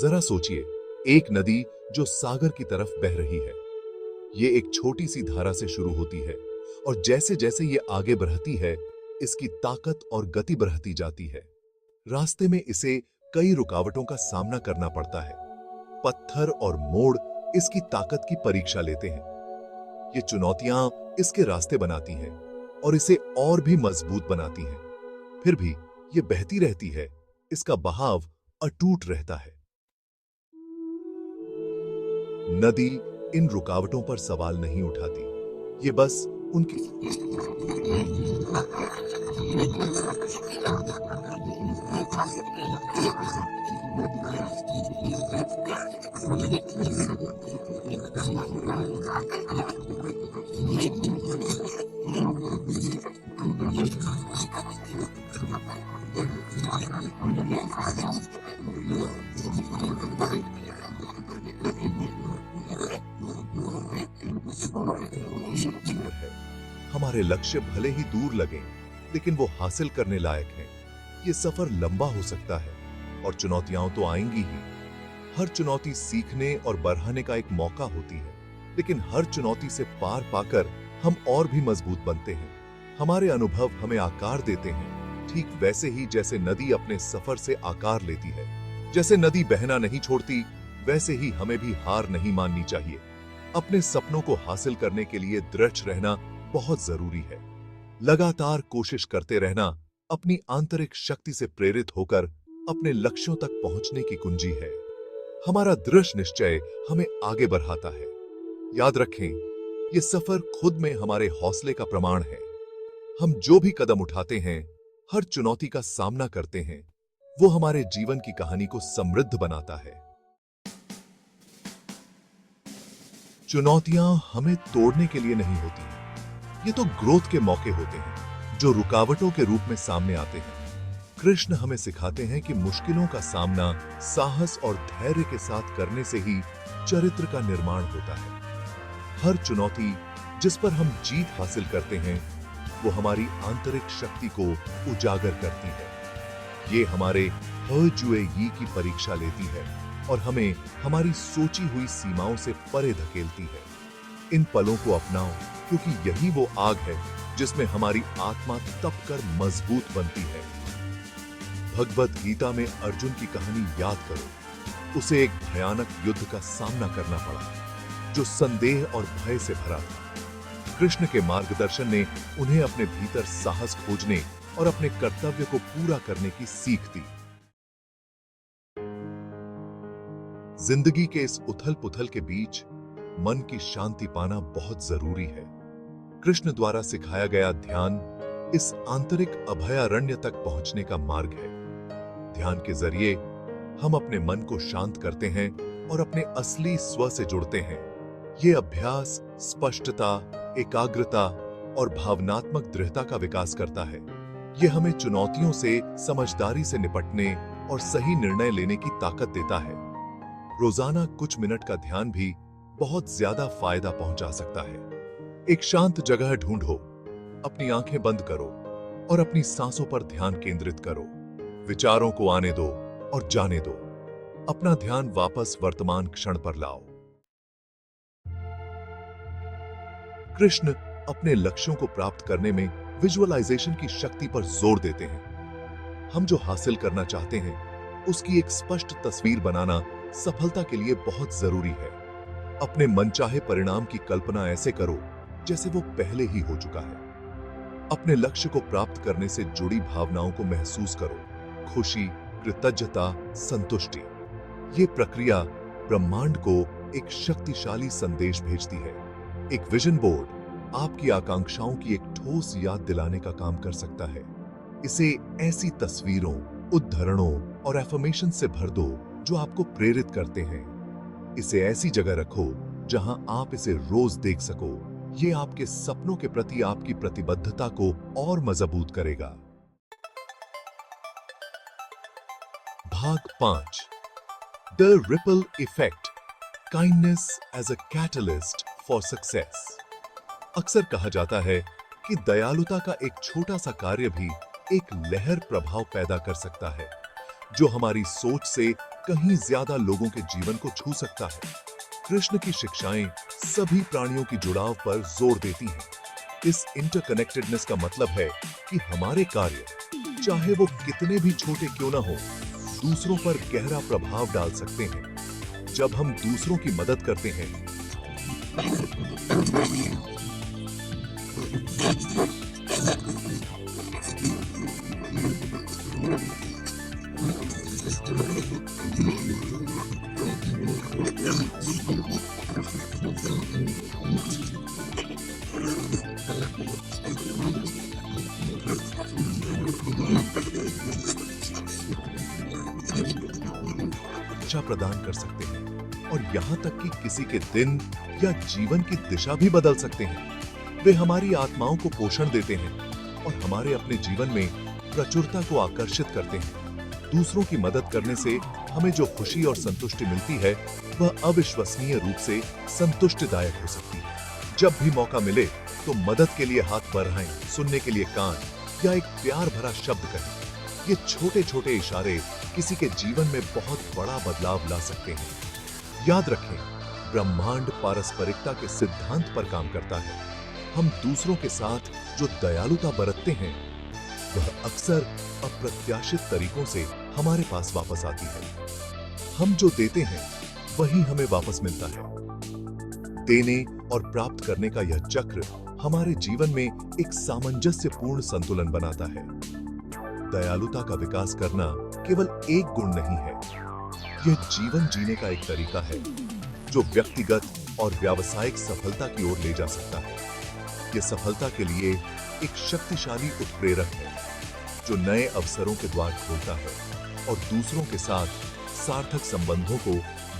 जरा सोचिए, एक नदी जो सागर की तरफ बह रही है। ये एक छोटी सी धारा से शुरू होती है और जैसे जैसे ये आगे बढ़ती है, इसकी ताकत और गति बढ़ती जाती है। रास्ते में इसे कई रुकावटों का सामना करना पड़ता है। पत्थर और मोड़ इसकी ताकत की परीक्षा लेते हैं। ये चुनौतियां इसके रास्ते बनाती हैं और इसे और भी मजबूत बनाती हैं। फिर भी ये बहती रहती है, इसका बहाव अटूट रहता है। नदी इन रुकावटों पर सवाल नहीं उठाती, ये बस उनकी है। हमारे लक्ष्य भले ही दूर लगें, लेकिन वो हासिल करने लायक हैं। ये सफर लंबा हो सकता है और चुनौतियां तो आएंगी ही। हर चुनौती सीखने और बढ़ाने का एक मौका होती है, लेकिन हर चुनौती से पार पाकर हम और भी मजबूत बनते हैं। हमारे अनुभव हमें आकार देते हैं, ठीक वैसे ही जैसे नदी अपने सफर से आकार लेती है। जैसे नदी बहना नहीं छोड़ती, वैसे ही हमें भी हार नहीं माननी चाहिए। अपने सपनों को हासिल करने के लिए दृढ़ रहना बहुत जरूरी है। लगातार कोशिश करते रहना अपनी आंतरिक शक्ति से प्रेरित होकर अपने लक्ष्यों तक पहुंचने की कुंजी है। हमारा दृढ़ निश्चय हमें आगे बढ़ाता है। याद रखें, ये सफर खुद में हमारे हौसले का प्रमाण है। हम जो भी कदम उठाते हैं, हर चुनौती का सामना करते हैं, वो हमारे जीवन की कहानी को समृद्ध बनाता है। चुनौतियां हमें तोड़ने के लिए नहीं होती, ये तो ग्रोथ के मौके होते हैं जो रुकावटों के रूप में सामने आते हैं। कृष्ण हमें सिखाते हैं कि मुश्किलों का सामना साहस और धैर्य के साथ करने से ही चरित्र का निर्माण होता है। हर चुनौती जिस पर हम जीत हासिल करते हैं, वो हमारी आंतरिक शक्ति को उजागर करती है। ये हमारे ह जुए यी की परीक्षा लेती है और हमें हमारी सोची हुई सीमाओं से परे धकेलती है। इन पलों को अपनाओ, क्योंकि यही वो आग है जिसमें हमारी आत्मा तपकर मजबूत बनती है। भगवत गीता में अर्जुन की कहानी याद करो। उसे एक भयानक युद्ध का सामना करना पड़ा, जो संदेह और भय से भरा था। कृष्ण के मार्गदर्शन ने उन्हें अपने भीतर साहस खोजने और अपने कर्तव्य को पूरा करने की सीख दी। जिंदगी के इस उथल-पुथल के बीच मन की शांति पाना बहुत जरूरी है। कृष्ण द्वारा सिखाया गया ध्यान इस आंतरिक अभयारण्य तक पहुंचने का मार्ग है। ध्यान के जरिए हम अपने मन को शांत करते हैं और अपने असली स्व से जुड़ते हैं। ये अभ्यास स्पष्टता, एकाग्रता और भावनात्मक दृढ़ता का विकास करता है। ये हमें चुनौतियों से समझदारी से निपटने और सही निर्णय लेने की ताकत देता है। रोजाना कुछ मिनट का ध्यान भी बहुत ज्यादा फायदा पहुंचा सकता है। एक शांत जगह ढूंढो, अपनी आंखें बंद करो और अपनी सांसों पर ध्यान केंद्रित करो। विचारों को आने दो और जाने दो। अपना ध्यान वापस वर्तमान क्षण पर लाओ। कृष्ण अपने लक्ष्यों को प्राप्त करने में विजुअलाइजेशन की शक्ति पर जोर देते हैं। हम जो हासिल करना चाहते हैं, उसकी एक स्पष्ट तस्वीर बनाना सफलता के लिए बहुत जरूरी है। अपने मनचाहे परिणाम की कल्पना ऐसे करो जैसे वो पहले ही हो चुका है। अपने लक्ष्य को प्राप्त करने से जुड़ी भावनाओं को महसूस करो, खुशी, कृतज्ञता, संतुष्टि। ये प्रक्रिया ब्रह्मांड को एक शक्तिशाली संदेश भेजती है। एक विजन बोर्ड आपकी आकांक्षाओं की एक ठोस याद दिलाने का काम कर सकता है। इसे ऐसी तस्वीरों, उद्धरणों और एफर्मेशन से भर दो जो आपको प्रेरित करते हैं। इसे ऐसी जगह रखो जहां आप इसे रोज देख सको। ये आपके सपनों के प्रति आपकी प्रतिबद्धता को और मजबूत करेगा। भाग 5, the ripple effect, kindness as a catalyst for success. अक्सर कहा जाता है कि दयालुता का एक छोटा सा कार्य भी एक लहर प्रभाव पैदा कर सकता है। जो हमारी सोच से कहीं ज्यादा लोगों के जीवन को छू सकता है। कृष्ण की शिक्षाएं सभी प्राणियों की जुड़ाव पर जोर देती हैं। इस इंटरकनेक्टेडनेस का मतलब है कि हमारे कार्य, चाहे वो कितने भी छोटे क्यों ना हो, दूसरों पर गहरा प्रभाव डाल सकते हैं। जब हम दूसरों की मदद करते हैं, शिक्षा प्रदान कर सकते हैं और यहाँ तक कि किसी के दिन या जीवन की दिशा भी बदल सकते हैं। वे हमारी आत्माओं को पोषण देते हैं और हमारे अपने जीवन में प्रचुरता को आकर्षित करते हैं। दूसरों की मदद करने से हमें जो खुशी और संतुष्टि मिलती है, वह अविश्वसनीय रूप से संतुष्टिदायक हो सकती है। जब भी मौका मिले तो मदद के लिए हाथ बढ़ाएं, सुनने के लिए कान या एक प्यार भरा शब्द कहें। ये छोटे छोटे इशारे किसी के जीवन में बहुत बड़ा बदलाव ला सकते हैं। याद रखें, ब्रह्मांड पारस्परिकता के सिद्धांत पर काम करता है। हम दूसरों के साथ जो दयालुता बरतते हैं, वह अक्सर अप्रत्याशित तरीकों से हमारे पास वापस आती है। हम जो देते हैं वही हमें वापस मिलता है। देने और प्राप्त करने का यह चक्र हमारे जीवन में एक सामंजस्यपूर्ण संतुलन बनाता है। दयालुता का विकास करना केवल एक गुण नहीं है, यह जीवन जीने का एक तरीका है जो व्यक्तिगत और व्यावसायिक सफलता की ओर ले जा सकता है। यह सफलता के लिए एक शक्तिशाली उत्प्रेरक है जो नए अवसरों के द्वार खोलता है और दूसरों के साथ सार्थक संबंधों को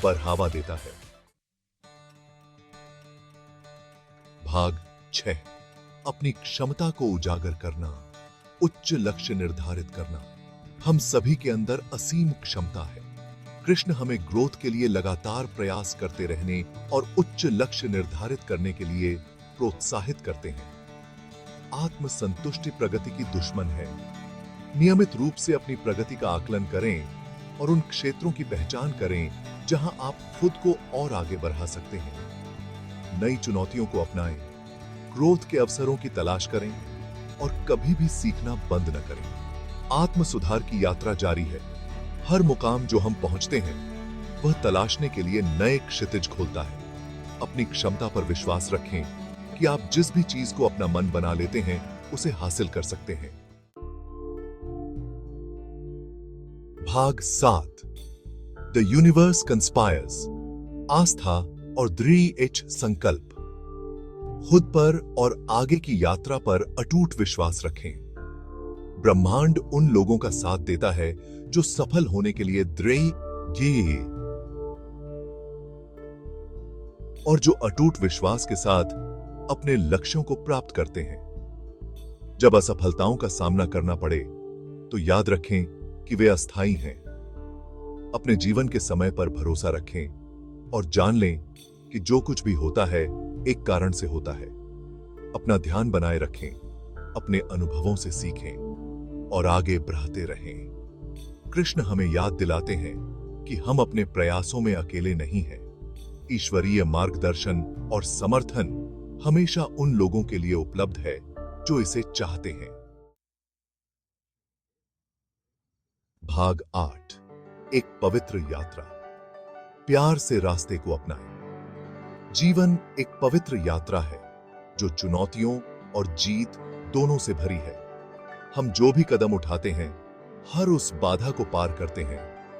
बढ़ावा देता है। भाग 6, अपनी क्षमता को उजागर करना, उच्च लक्ष्य निर्धारित करना। हम सभी के अंदर असीम क्षमता है। कृष्ण हमें ग्रोथ के लिए लगातार प्रयास करते रहने और उच्च लक्ष्य निर्धारित करने के लिए प्रोत्साहित करते हैं। आत्मसंतुष्टि प्रगति की दुश्मन है। नियमित रूप से अपनी प्रगति का आकलन करें और उन क्षेत्रों की पहचान करें जहां आप खुद को और आगे बढ़ा सकते हैं। नई चुनौतियों को अपनाएं, ग्रोथ के अवसरों की तलाश करें और कभी भी सीखना बंद न करें। आत्म सुधार की यात्रा जारी है। हर मुकाम जो हम पहुंचते हैं, वह तलाशने के लिए नए क्षितिज खोलता है। अपनी क्षमता पर विश्वास रखें कि आप जिस भी चीज को अपना मन बना लेते हैं, उसे हासिल कर सकते हैं। भाग 7, द यूनिवर्स कंस्पायर्स, आस्था और दृढ़ संकल्प। खुद पर और आगे की यात्रा पर अटूट विश्वास रखें। ब्रह्मांड उन लोगों का साथ देता है जो सफल होने के लिए दृढ़ और जो अटूट विश्वास के साथ अपने लक्ष्यों को प्राप्त करते हैं। जब असफलताओं का सामना करना पड़े तो याद रखें कि वे अस्थायी हैं। अपने जीवन के समय पर भरोसा रखें और जान लें कि जो कुछ भी होता है एक कारण से होता है। अपना ध्यान बनाए रखें, अपने अनुभवों से सीखें और आगे बढ़ते रहें। कृष्ण हमें याद दिलाते हैं कि हम अपने प्रयासों में अकेले नहीं हैं। ईश्वरीय मार्गदर्शन और समर्थन हमेशा उन लोगों के लिए उपलब्ध है जो इसे चाहते हैं। भाग 8, एक पवित्र यात्रा। प्यार से रास्ते को अपनाएं। जीवन एक पवित्र यात्रा है जो चुनौतियों और जीत दोनों से भरी है। हम जो भी कदम उठाते हैं, हर उस बाधा को पार करते हैं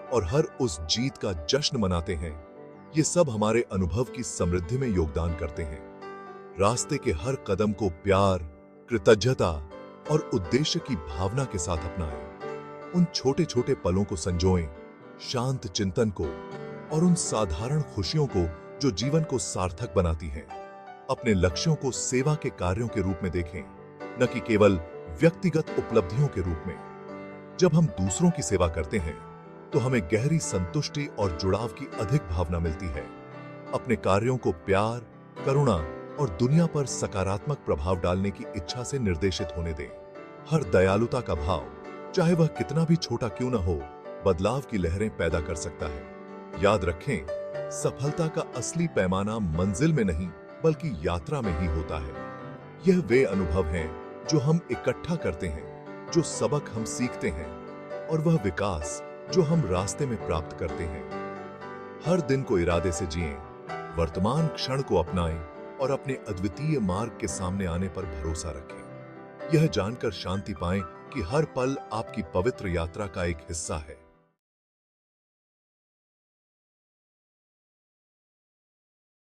और हर उस जीत का जश्न मनाते हैं। ये सब हमारे अनुभव की समृद्धि में योगदान करते हैं। रास्ते के हर कदम को प्यार, कृतज्ञता और उद्देश्य की भावना के साथ अपनाएं। उन छोटे छोटे पलों को संजोएं, शांत चिंतन को और उन साधारण खुशियों को जो जीवन को सार्थक बनाती हैं। अपने लक्ष्यों को सेवा के कार्यों के रूप में देखें, न कि केवल व्यक्तिगत उपलब्धियों के रूप में। जब हम दूसरों की सेवा करते हैं तो हमें गहरी संतुष्टि और जुड़ाव की अधिक भावना मिलती है। अपने कार्यों को प्यार, करुणा और दुनिया पर सकारात्मक प्रभाव डालने की इच्छा से निर्देशित होने दें। हर दयालुता का भाव, चाहे वह कितना भी छोटा क्यों न हो, बदलाव की लहरें पैदा कर सकता है। याद रखें, सफलता का असली पैमाना मंजिल में नहीं बल्कि यात्रा में ही होता है। यह वे अनुभव हैं जो हम इकट्ठा करते हैं, जो सबक हम सीखते हैं और वह विकास जो हम रास्ते में प्राप्त करते हैं। हर दिन को इरादे से जिएं, वर्तमान क्षण को अपनाएं और अपने अद्वितीय मार्ग के सामने आने पर भरोसा रखें। यह जानकर शांति पाएं कि हर पल आपकी पवित्र यात्रा का एक हिस्सा है।